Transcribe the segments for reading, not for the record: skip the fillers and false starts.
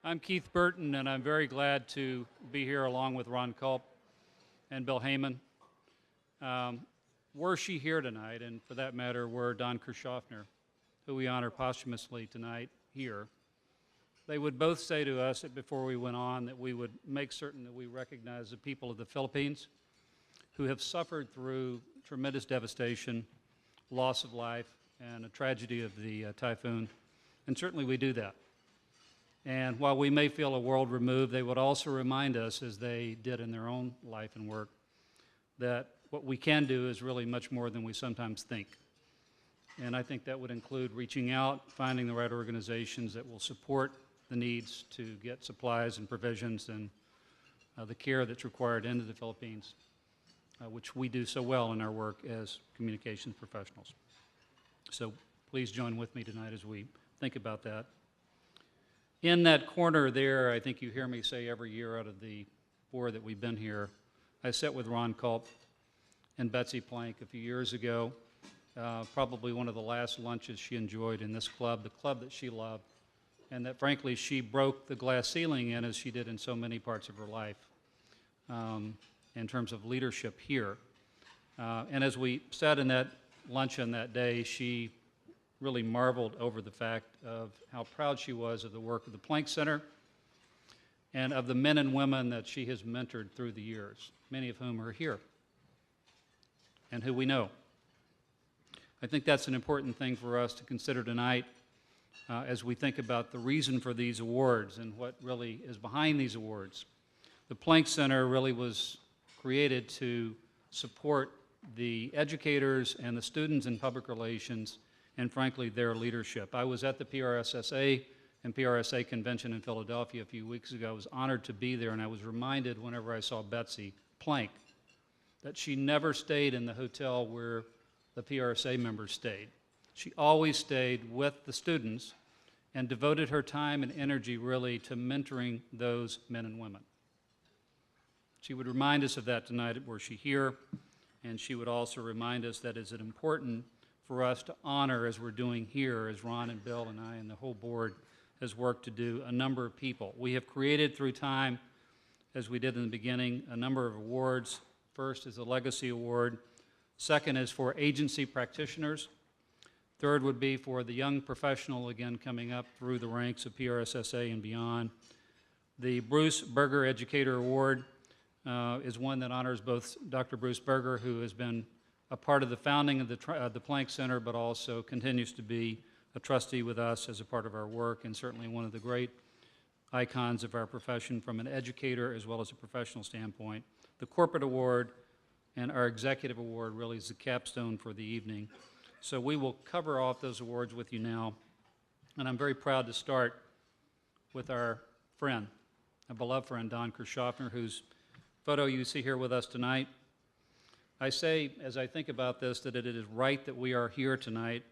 I'm Keith Burton, and I'm very glad to be here along with Ron Culp and Bill Heyman. Were she here tonight, and for that matter, were Don Kirchoffner, who we honor posthumously tonight here, they would both say to us that before we went on that we would make certain that we recognize the people of the Philippines who have suffered through tremendous devastation, loss of life, and a tragedy of the typhoon, and certainly we do that. And while we may feel a world removed, they would also remind us, as they did in their own life and work, that what we can do is really much more than we sometimes think. And I think that would include reaching out, finding the right organizations that will support the needs to get supplies and provisions and the care that's required into the Philippines, which we do so well in our work as communications professionals. So please join with me tonight as we think about that. In that corner there, I think you hear me say every year out of the 4 that we've been here, I sat with Ron Culp and Betsy Plank a few years ago, probably one of the last lunches she enjoyed in this club, the club that she loved, and that frankly she broke the glass ceiling in as she did in so many parts of her life in terms of leadership here. And as we sat in that luncheon that day, she really marveled over the fact of how proud she was of the work of the Plank Center and of the men and women that she has mentored through the years, many of whom are here and who we know. I think that's an important thing for us to consider tonight as we think about the reason for these awards and what really is behind these awards. The Plank Center really was created to support the educators and the students in public relations and frankly their leadership. I was at the PRSSA and PRSA convention in Philadelphia a few weeks ago. I was honored to be there, and I was reminded whenever I saw Betsy Plank that she never stayed in the hotel where the PRSA members stayed. She always stayed with the students and devoted her time and energy really to mentoring those men and women. She would remind us of that tonight were she here, and she would also remind us that it's important for us to honor, as we're doing here, as Ron and Bill and I and the whole board has worked to do, a number of people. We have created through time, as we did in the beginning, a number of awards. First is the Legacy Award. Second is for agency practitioners. Third would be for the young professional, again, coming up through the ranks of PRSSA and beyond. The Bruce Berger Educator Award is one that honors both Dr. Bruce Berger, who has been a part of the founding of the Plank Center, but also continues to be a trustee with us as a part of our work, and certainly one of the great icons of our profession from an educator as well as a professional standpoint. The Corporate Award and our Executive Award really is the capstone for the evening. So we will cover off those awards with you now, and I'm very proud to start with our friend, a beloved friend, Don Kirchoffner, whose photo you see here with us tonight. I say, as I think about this, that it is right that we are here tonight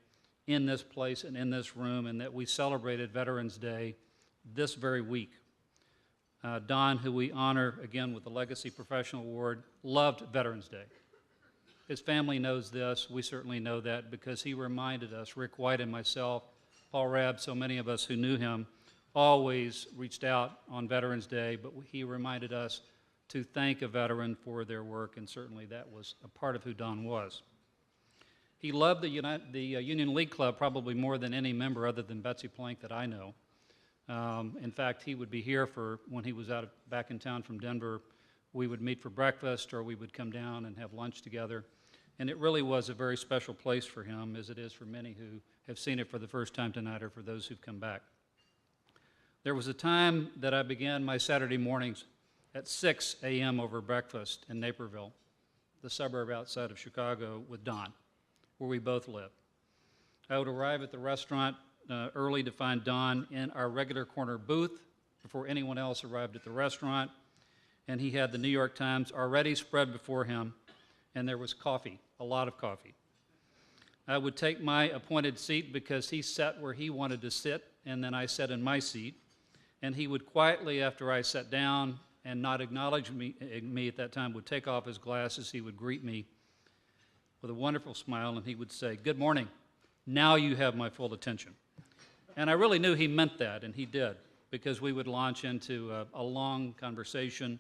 in this place and in this room, and that we celebrated Veterans Day this very week. Don, who we honor again with the Legacy Professional Award, loved Veterans Day. His family knows this. We certainly know that because he reminded us, Rick White and myself, Paul Rabb, so many of us who knew him, always reached out on Veterans Day, but he reminded us to thank a veteran for their work, and certainly that was a part of who Don was. He loved the Union League Club probably more than any member other than Betsy Plank that I know. In fact, he would be here for when he was back in town from Denver. We would meet for breakfast, or we would come down and have lunch together. And it really was a very special place for him, as it is for many who have seen it for the first time tonight, or for those who've come back. There was a time that I began my Saturday mornings at 6 a.m. over breakfast in Naperville, the suburb outside of Chicago, with Don, where we both live. I would arrive at the restaurant early to find Don in our regular corner booth before anyone else arrived at the restaurant, and he had the New York Times already spread before him, and there was coffee, a lot of coffee. I would take my appointed seat because he sat where he wanted to sit, and then I sat in my seat, and he would quietly, after I sat down and not acknowledge me at that time, would take off his glasses. He would greet me with a wonderful smile, and he would say, "Good morning. Now you have my full attention." And I really knew he meant that, and he did. because we would launch into a long conversation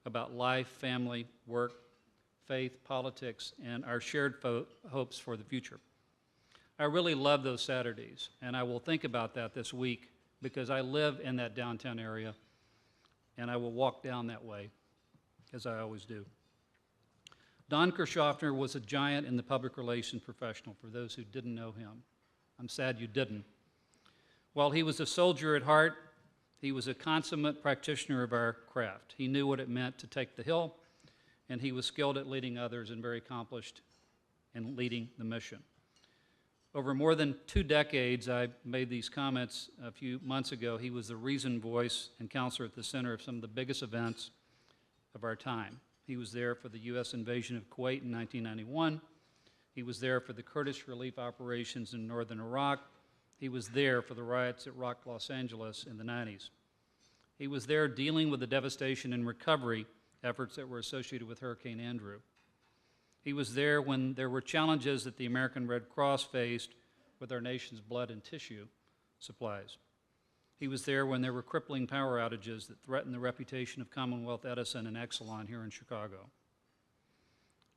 about life, family, work, faith, politics, and our shared hopes for the future. I really love those Saturdays, and I will think about that this week because I live in that downtown area, and I will walk down that way, as I always do. Don Kirchoffner was a giant in the public relations professional, for those who didn't know him. I'm sad you didn't. While he was a soldier at heart, he was a consummate practitioner of our craft. He knew what it meant to take the hill, and he was skilled at leading others and very accomplished in leading the mission. Over more than 2 decades, I made these comments a few months ago, he was the reason, voice, and counselor at the center of some of the biggest events of our time. He was there for the U.S. invasion of Kuwait in 1991. He was there for the Kurdish relief operations in northern Iraq. He was there for the riots at Rock, Los Angeles in the 90s. He was there dealing with the devastation and recovery efforts that were associated with Hurricane Andrew. He was there when there were challenges that the American Red Cross faced with our nation's blood and tissue supplies. He was there when there were crippling power outages that threatened the reputation of Commonwealth Edison and Exelon here in Chicago.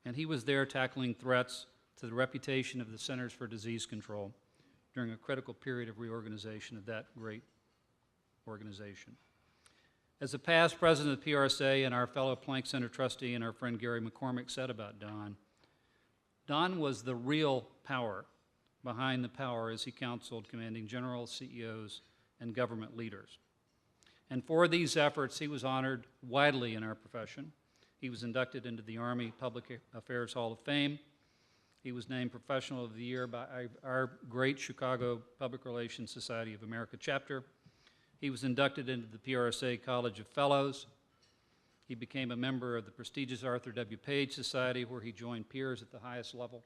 And he was there tackling threats to the reputation of the Centers for Disease Control during a critical period of reorganization of that great organization. As a past president of the PRSA and our fellow Planck Center trustee and our friend Gary McCormick said about Don, Don was the real power behind the power as he counseled commanding generals, CEOs, and government leaders. And for these efforts, he was honored widely in our profession. He was inducted into the Army Public Affairs Hall of Fame. He was named Professional of the Year by our great Chicago Public Relations Society of America chapter. He was inducted into the PRSA College of Fellows. He became a member of the prestigious Arthur W. Page Society, where he joined peers at the highest level.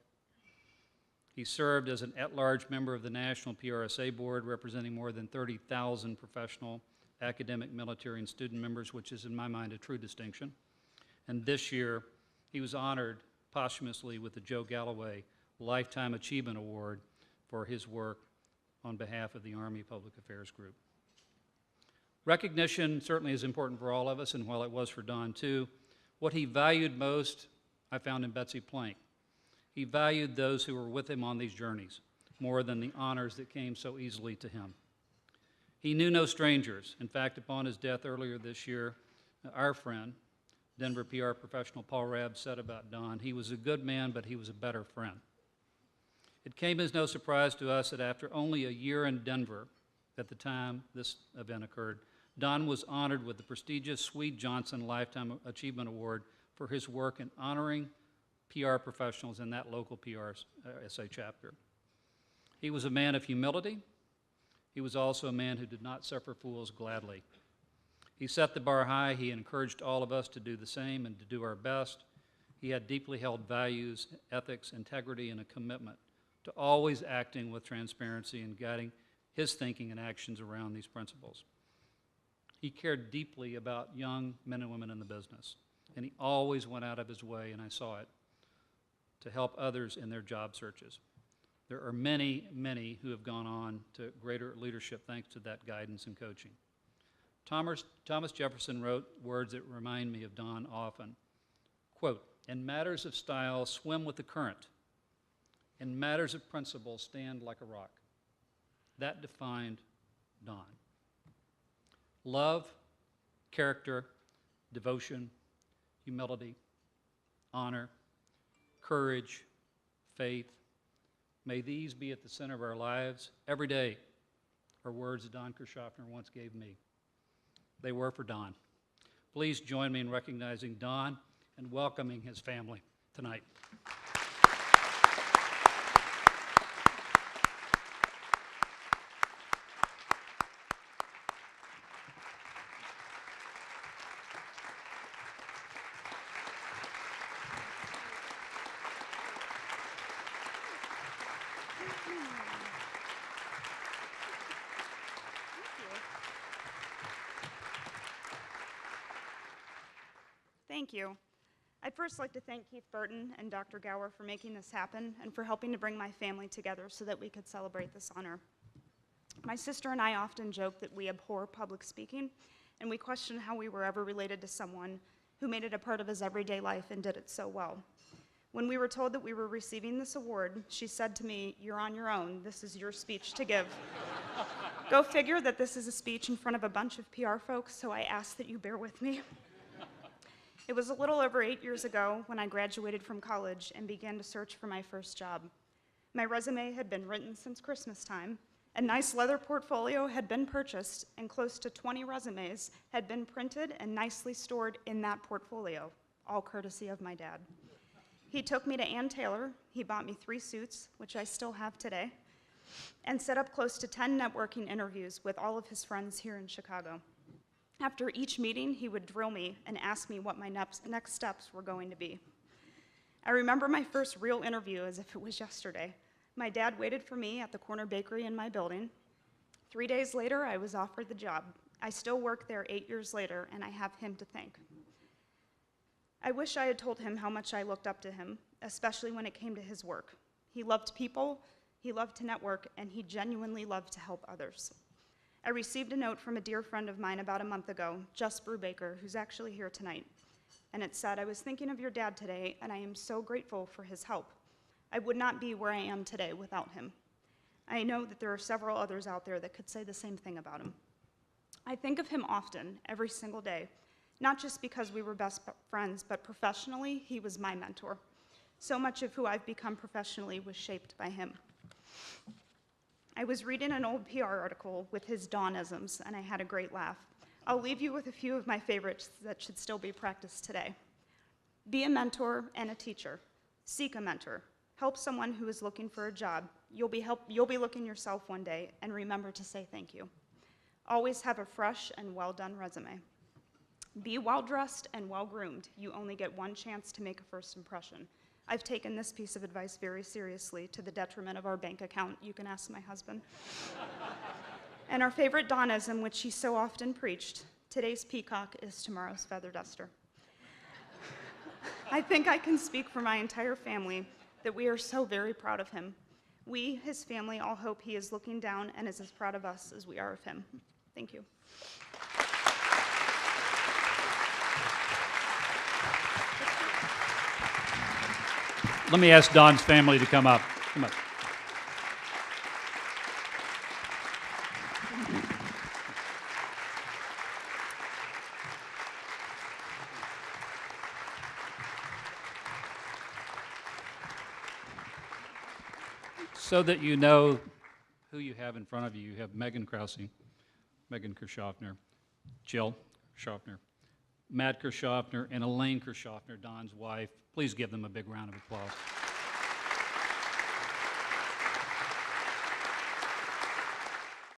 He served as an at-large member of the National PRSA Board, representing more than 30,000 professional, academic, military, and student members, which is, in my mind, a true distinction. And this year, he was honored posthumously with the Joe Galloway Lifetime Achievement Award for his work on behalf of the Army Public Affairs Group. Recognition certainly is important for all of us, and while it was for Don too, what he valued most, I found in Betsy Planck. He valued those who were with him on these journeys more than the honors that came so easily to him. He knew no strangers. In fact, upon his death earlier this year, our friend, Denver PR professional Paul Rabb, said about Don, he was a good man, but he was a better friend. It came as no surprise to us that after only a year in Denver, at the time this event occurred, Don was honored with the prestigious Swede Johnson Lifetime Achievement Award for his work in honoring PR professionals in that local PRSA chapter. He was a man of humility. He was also a man who did not suffer fools gladly. He set the bar high. He encouraged all of us to do the same and to do our best. He had deeply held values, ethics, integrity, and a commitment to always acting with transparency and guiding his thinking and actions around these principles. He cared deeply about young men and women in the business, and he always went out of his way, and I saw it, to help others in their job searches. There are many, many who have gone on to greater leadership thanks to that guidance and coaching. Thomas Jefferson wrote words that remind me of Don often. Quote, "In matters of style, swim with the current. In matters of principle, stand like a rock." That defined Don. Love, character, devotion, humility, honor, courage, faith, may these be at the center of our lives every day, are words that Don Kirchoffner once gave me. They were for Don. Please join me in recognizing Don and welcoming his family tonight. Thank you. I'd first like to thank Keith Burton and Dr. Gower for making this happen and for helping to bring my family together so that we could celebrate this honor. My sister and I often joke that we abhor public speaking, and we question how we were ever related to someone who made it a part of his everyday life and did it so well. When we were told that we were receiving this award, she said to me, "You're on your own. This is your speech to give." Go figure that this is a speech in front of a bunch of PR folks, so I ask that you bear with me. It was a little over 8 years ago when I graduated from college and began to search for my first job. My resume had been written since Christmas time, a nice leather portfolio had been purchased, and close to 20 resumes had been printed and nicely stored in that portfolio, all courtesy of my dad. He took me to Ann Taylor, he bought me 3 suits, which I still have today, and set up close to 10 networking interviews with all of his friends here in Chicago. After each meeting, he would drill me and ask me what my next steps were going to be. I remember my first real interview as if it was yesterday. My dad waited for me at the corner bakery in my building. 3 days later, I was offered the job. I still work there 8 years later, and I have him to thank. I wish I had told him how much I looked up to him, especially when it came to his work. He loved people, he loved to network, and he genuinely loved to help others. I received a note from a dear friend of mine about a month ago, Jess Brubaker, who's actually here tonight. And it said, "I was thinking of your dad today, and I am so grateful for his help. I would not be where I am today without him." I know that there are several others out there that could say the same thing about him. I think of him often, every single day, not just because we were best friends, but professionally, he was my mentor. So much of who I've become professionally was shaped by him. I was reading an old PR article with his Dawnisms, and I had a great laugh. I'll leave you with a few of my favorites that should still be practiced today. Be a mentor and a teacher. Seek a mentor. Help someone who is looking for a job. You'll be looking yourself one day, and remember to say thank you. Always have a fresh and well-done resume. Be well-dressed and well-groomed. You only get one chance to make a first impression. I've taken this piece of advice very seriously, to the detriment of our bank account. You can ask my husband. And our favorite Dawnism, which he so often preached, today's peacock is tomorrow's feather duster. I think I can speak for my entire family that we are so very proud of him. We, his family, all hope he is looking down and is as proud of us as we are of him. Thank you. Let me ask Don's family to come up. Come up. So that you know who you have in front of you, you have Megan Krase, Megan Kirchoffner, Jill Kirchoffner, Matt Kirchoffner, and Elaine Kirchoffner, Don's wife. Please give them a big round of applause.